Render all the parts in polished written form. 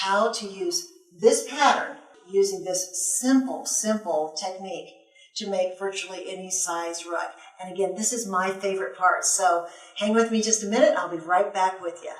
how to use this pattern using this simple technique to make virtually any size rug. And again, this is my favorite part, so hang with me just a minute and I'll be right back with you.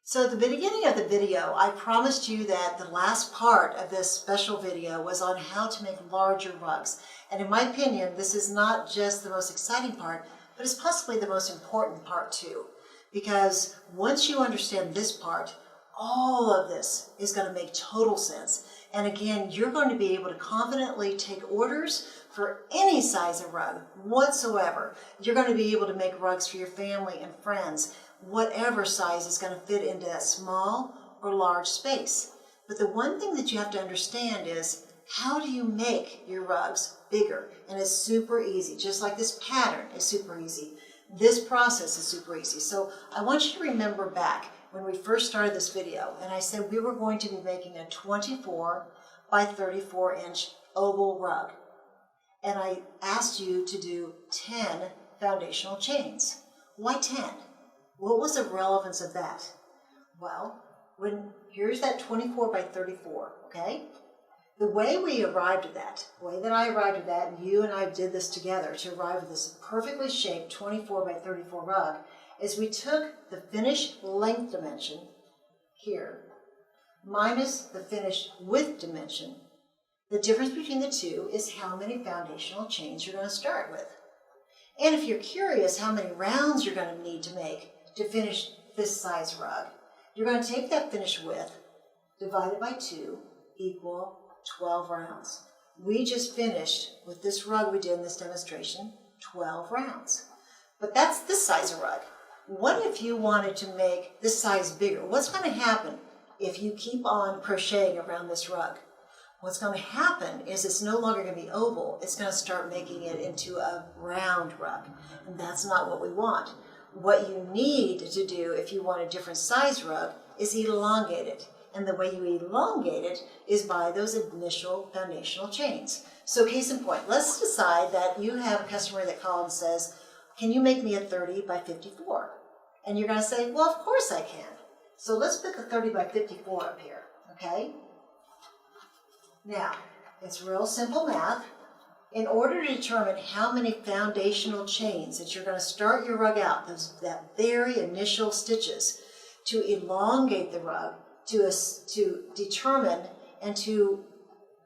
So at the beginning of the video, I promised you that the last part of this special video was on how to make larger rugs. And in my opinion, this is not just the most exciting part, but it's possibly the most important part too. Because once you understand this part, all of this is going to make total sense. And again, you're going to be able to confidently take orders for any size of rug whatsoever. You're going to be able to make rugs for your family and friends, whatever size is going to fit into that small or large space. But the one thing that you have to understand is, how do you make your rugs bigger? And it's super easy, just like this pattern is super easy. This process is super easy. So I want you to remember back when we first started this video, and I said we were going to be making a 24 by 34 inch oval rug. And I asked you to do 10 foundational chains. Why 10? What was the relevance of that? Well, here's that 24 by 34, okay? The way we arrived at that, the way that I arrived at that, and you and I did this together to arrive at this perfectly shaped 24 by 34 rug, is we took the finished length dimension here minus the finished width dimension. The difference between the two is how many foundational chains you're going to start with. And if you're curious how many rounds you're going to need to make to finish this size rug, you're going to take that finished width divided by 2 equal 12 rounds. We just finished with this rug we did in this demonstration 12 rounds. But that's this size of rug. What if you wanted to make this size bigger? What's going to happen if you keep on crocheting around this rug? What's going to happen is it's no longer going to be oval. It's going to start making it into a round rug. And that's not what we want. What you need to do if you want a different size rug is elongate it. And the way you elongate it is by those initial foundational chains. So case in point, let's decide that you have a customer that calls and says, can you make me a 30 by 54? And you're going to say, well, of course I can. So let's put the 30 by 54 up here, okay? Now, it's real simple math. In order to determine how many foundational chains that you're going to start your rug out, that very initial stitches, to elongate the rug, to determine and to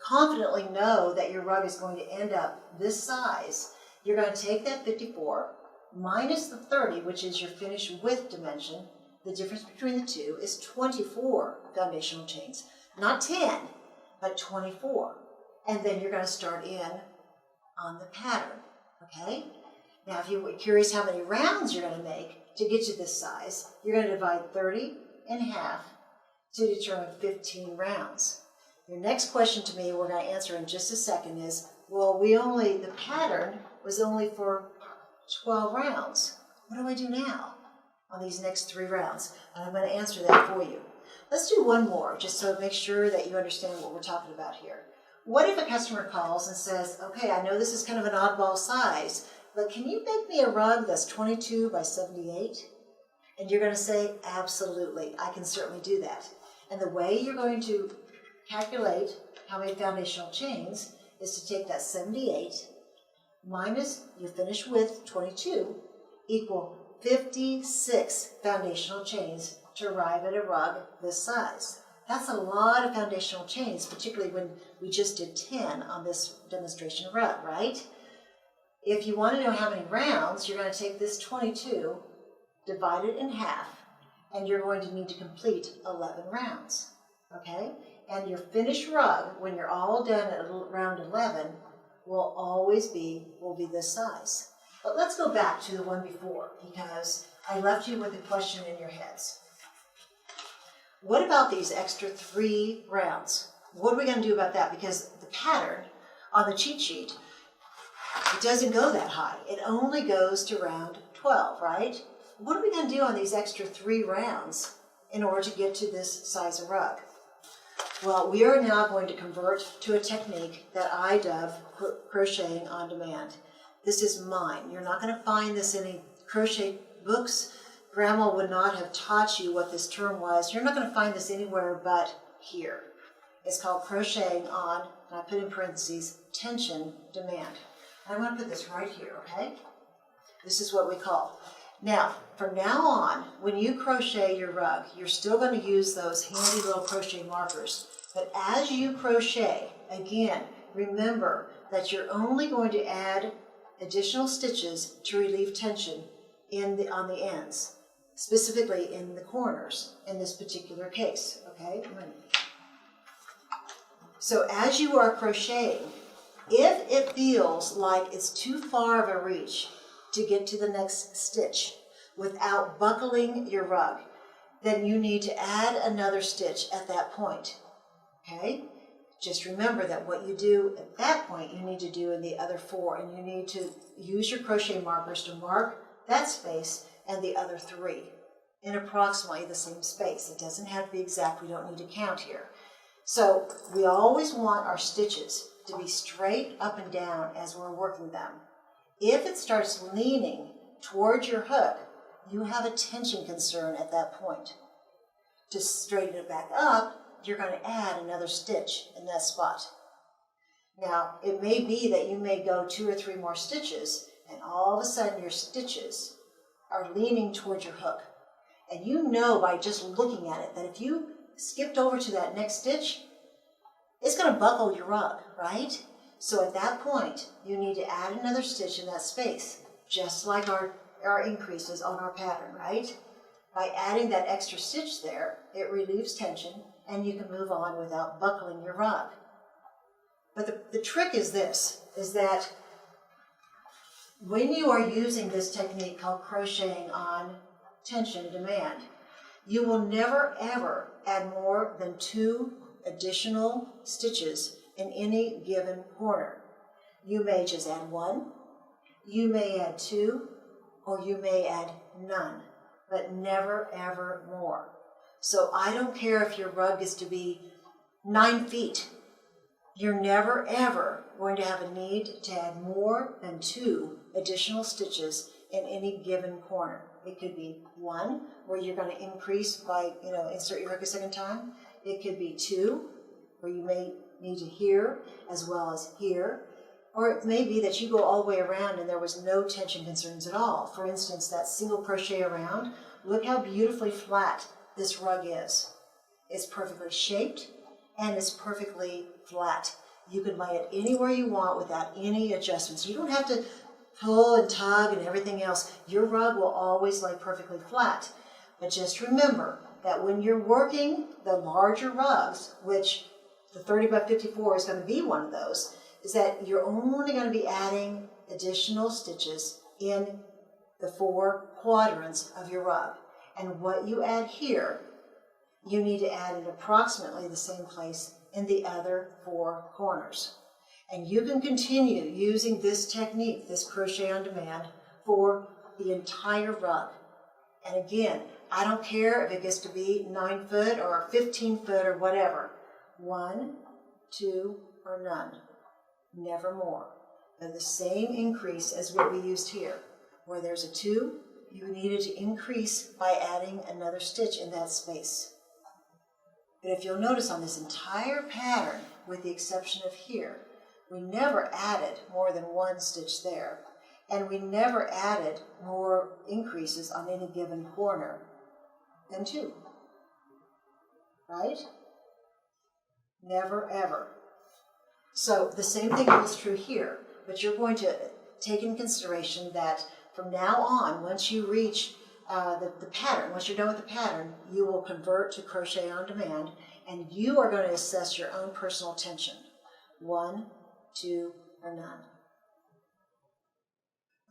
confidently know that your rug is going to end up this size, you're going to take that 54 minus the 30, which is your finished width dimension. The difference between the two is 24 foundational chains. Not 10, but 24. And then you're going to start in on the pattern, okay? Now, if you're curious how many rounds you're going to make to get to this size, you're going to divide 30 in half to determine 15 rounds. Your next question to me, we're going to answer in just a second, is, well, the pattern was only for 12 rounds. What do I do now on these next 3 rounds? And I'm going to answer that for you. Let's do one more, just so make sure that you understand what we're talking about here. What if a customer calls and says, okay, I know this is kind of an oddball size, but can you make me a rug that's 22 by 78? And you're going to say, absolutely, I can certainly do that. And the way you're going to calculate how many foundational chains is to take that 78 minus your finished width, 22, equal 56 foundational chains to arrive at a rug this size. That's a lot of foundational chains, particularly when we just did 10 on this demonstration rug, right? If you want to know how many rounds, you're going to take this 22, divide it in half, and you're going to need to complete 11 rounds, okay? And your finished rug, when you're all done at round 11, will be this size. But let's go back to the one before, because I left you with a question in your heads. What about these extra 3 rounds? What are we going to do about that? Because the pattern on the cheat sheet, it doesn't go that high. It only goes to round 12, right? What are we going to do on these extra 3 rounds in order to get to this size of rug? Well, we are now going to convert to a technique that I dub crocheting on demand. This is mine. You're not going to find this in any crochet books. Grandma would not have taught you what this term was. You're not going to find this anywhere but here. It's called crocheting on, and I put in parentheses, tension demand. I'm going to put this right here, okay? This is what we call. Now, from now on, when you crochet your rug, you're still going to use those handy little crochet markers. But as you crochet, again, remember that you're only going to add additional stitches to relieve tension on the ends, specifically in the corners in this particular case, okay? So as you are crocheting, if it feels like it's too far of a reach to get to the next stitch without buckling your rug, then you need to add another stitch at that point, okay? Just remember that what you do at that point, you need to do in the other 4, and you need to use your crochet markers to mark that space and the other 3 in approximately the same space. It doesn't have to be exact. We don't need to count here. So we always want our stitches to be straight up and down as we're working them. If it starts leaning towards your hook, you have a tension concern at that point. To straighten it back up, you're going to add another stitch in that spot. Now, it may be that you may go 2 or 3 more stitches, and all of a sudden your stitches are leaning towards your hook. And you know by just looking at it that if you skipped over to that next stitch, it's going to buckle your rug, right? So at that point, you need to add another stitch in that space, just like our increases on our pattern, right? By adding that extra stitch there, it relieves tension, and you can move on without buckling your rug. But the trick is this, is that when you are using this technique called crocheting on tension demand, you will never ever add more than 2 additional stitches in any given corner. You may just add 1, you may add 2, or you may add none, but never ever more. So I don't care if your rug is to be 9 feet. You're never ever going to have a need to add more than 2 additional stitches in any given corner. It could be 1, where you're going to increase by, insert your hook a second time. It could be 2, where you may need to here as well as here. Or it may be that you go all the way around and there was no tension concerns at all. For instance, that single crochet around, look how beautifully flat this rug is. It's perfectly shaped and it's perfectly flat. You can lay it anywhere you want without any adjustments. You don't have to pull and tug and everything else. Your rug will always lay perfectly flat. But just remember that when you're working the larger rugs, which the 30 by 54 is going to be one of those, is that you're only going to be adding additional stitches in the 4 quadrants of your rug. And what you add here, you need to add in approximately the same place in the other 4 corners. And you can continue using this technique, this crochet on demand, for the entire rug. And again, I don't care if it gets to be 9 foot or 15 foot or whatever. 1, 2, or none. Never more. They're the same increase as what we used here. Where there's a 2, you needed to increase by adding another stitch in that space. But if you'll notice on this entire pattern, with the exception of here, we never added more than 1 stitch there. And we never added more increases on any given corner than 2. Right? Never ever. So the same thing holds true here, but you're going to take in consideration that from now on, once you reach the pattern, once you're done with the pattern, you will convert to crochet on demand, and you are going to assess your own personal tension. 1, 2, or none.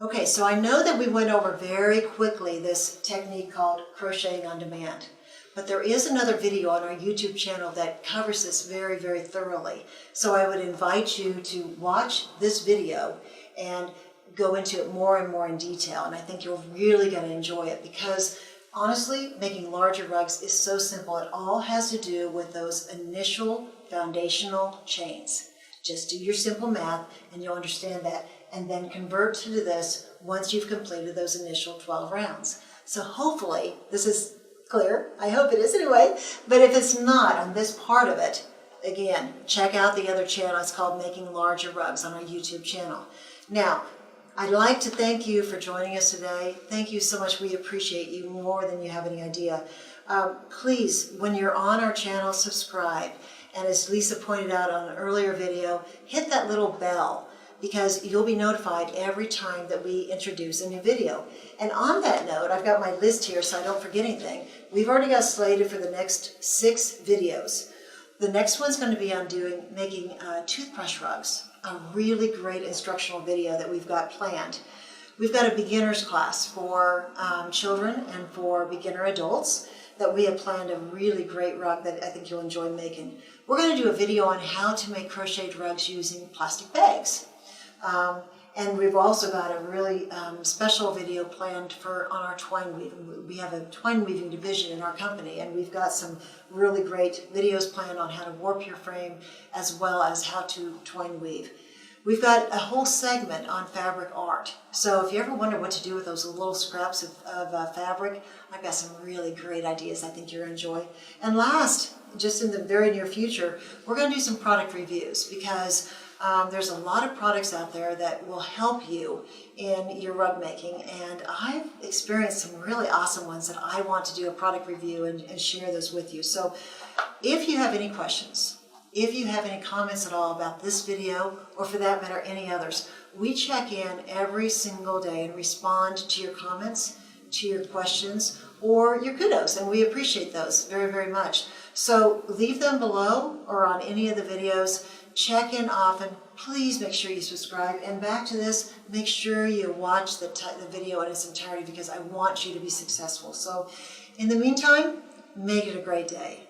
Okay, so I know that we went over very quickly this technique called crocheting on demand. But there is another video on our YouTube channel that covers this very, very thoroughly. So I would invite you to watch this video and go into it more and more in detail. And I think you're really going to enjoy it because, honestly, making larger rugs is so simple. It all has to do with those initial foundational chains. Just do your simple math and you'll understand that. And then convert to this once you've completed those initial 12 rounds. So hopefully this is clear. I hope it is anyway. But if it's not on this part of it, again, check out the other channel. It's called Making Larger Rugs on our YouTube channel. Now, I'd like to thank you for joining us today. Thank you so much. We appreciate you more than you have any idea. Please, when you're on our channel, subscribe. And as Lisa pointed out on an earlier video, hit that little bell because you'll be notified every time that we introduce a new video. And on that note, I've got my list here so I don't forget anything. We've already got slated for the next 6 videos. The next one's going to be on making toothbrush rugs, a really great instructional video that we've got planned. We've got a beginner's class for children and for beginner adults that we have planned a really great rug that I think you'll enjoy making. We're going to do a video on how to make crocheted rugs using plastic bags. And we've also got a really special video planned on our twine weaving. We have a twine weaving division in our company, and we've got some really great videos planned on how to warp your frame as well as how to twine weave. We've got a whole segment on fabric art. So if you ever wonder what to do with those little scraps of fabric, I've got some really great ideas I think you'll enjoy. And last, just in the very near future, we're going to do some product reviews because there's a lot of products out there that will help you in your rug making, and I've experienced some really awesome ones that I want to do a product review and share those with you. So if you have any questions, if you have any comments at all about this video, or for that matter any others, we check in every single day and respond to your comments, to your questions, or your kudos, and we appreciate those very, very much. So leave them below or on any of the videos. Check in often. Please make sure you subscribe. And back to this, make sure you watch the video in its entirety because I want you to be successful. So in the meantime, make it a great day.